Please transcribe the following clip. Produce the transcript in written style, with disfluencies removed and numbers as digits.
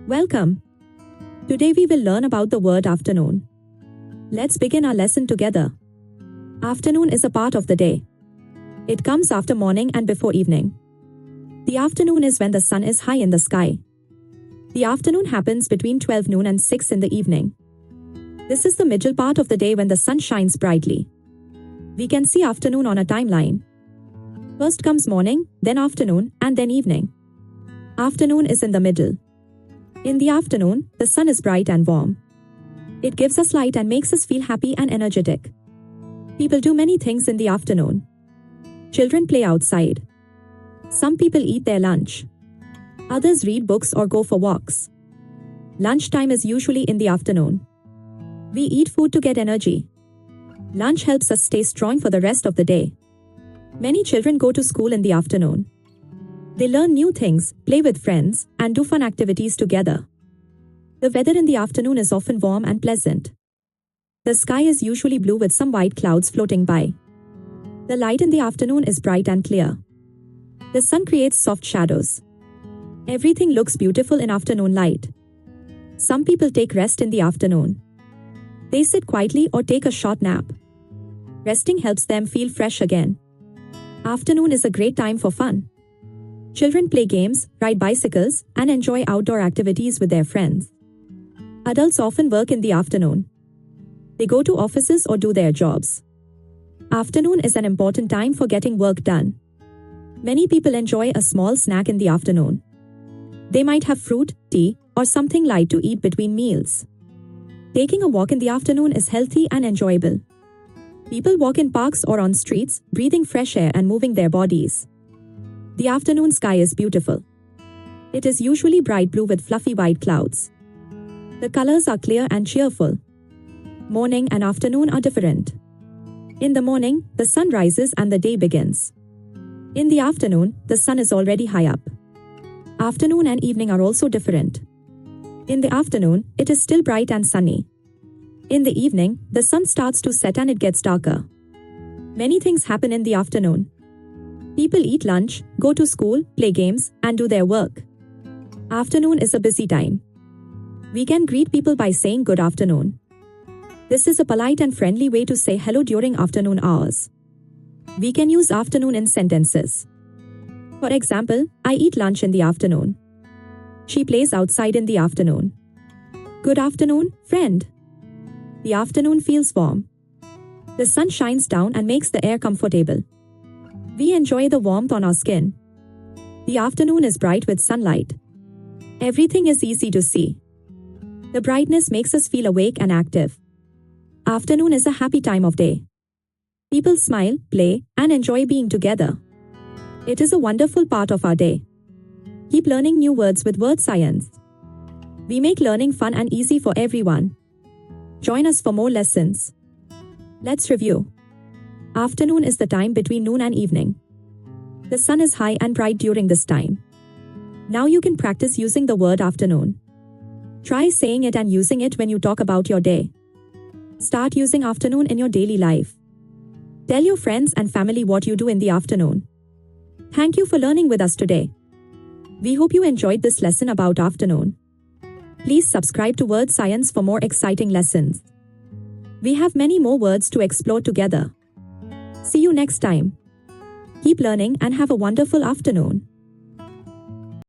Welcome. Today we will learn about the word afternoon. Let's begin our lesson together. Afternoon is a part of the day. It comes after morning and before evening. The afternoon is when the sun is high in the sky. The afternoon happens between 12 noon and 6 in the evening. This is the middle part of the day when the sun shines brightly. We can see afternoon on a timeline. First comes morning, then afternoon, and then evening. Afternoon is in the middle. In the afternoon, the sun is bright and warm. It gives us light and makes us feel happy and energetic. People do many things in the afternoon. Children play outside. Some people eat their lunch. Others read books or go for walks. Lunchtime is usually in the afternoon. We eat food to get energy. Lunch helps us stay strong for the rest of the day. Many children go to school in the afternoon. They learn new things, play with friends, and do fun activities together. The weather in the afternoon is often warm and pleasant. The sky is usually blue with some white clouds floating by. The light in the afternoon is bright and clear. The sun creates soft shadows. Everything looks beautiful in afternoon light. Some people take rest in the afternoon. They sit quietly or take a short nap. Resting helps them feel fresh again. Afternoon is a great time for fun. Children play games, ride bicycles, and enjoy outdoor activities with their friends. Adults often work in the afternoon. They go to offices or do their jobs. Afternoon is an important time for getting work done. Many people enjoy a small snack in the afternoon. They might have fruit, tea, or something light to eat between meals. Taking a walk in the afternoon is healthy and enjoyable. People walk in parks or on streets, breathing fresh air and moving their bodies. The afternoon sky is beautiful. It is usually bright blue with fluffy white clouds. The colors are clear and cheerful. Morning and afternoon are different. In the morning, the sun rises and the day begins. In the afternoon, the sun is already high up. Afternoon and evening are also different. In the afternoon, it is still bright and sunny. In the evening, the sun starts to set and it gets darker. Many things happen in the afternoon. People eat lunch, go to school, play games, and do their work. Afternoon is a busy time. We can greet people by saying good afternoon. This is a polite and friendly way to say hello during afternoon hours. We can use afternoon in sentences. For example, I eat lunch in the afternoon. She plays outside in the afternoon. Good afternoon, friend. The afternoon feels warm. The sun shines down and makes the air comfortable. We enjoy the warmth on our skin. The afternoon is bright with sunlight. Everything is easy to see. The brightness makes us feel awake and active. Afternoon is a happy time of day. People smile, play, and enjoy being together. It is a wonderful part of our day. Keep learning new words with Wordscience. We make learning fun and easy for everyone. Join us for more lessons. Let's review. Afternoon is the time between noon and evening. The sun is high and bright during this time. Now you can practice using the word afternoon. Try saying it and using it when you talk about your day. Start using afternoon in your daily life. Tell your friends and family what you do in the afternoon. Thank you for learning with us today. We hope you enjoyed this lesson about afternoon. Please subscribe to Wordscience for more exciting lessons. We have many more words to explore together. See you next time. Keep learning and have a wonderful afternoon.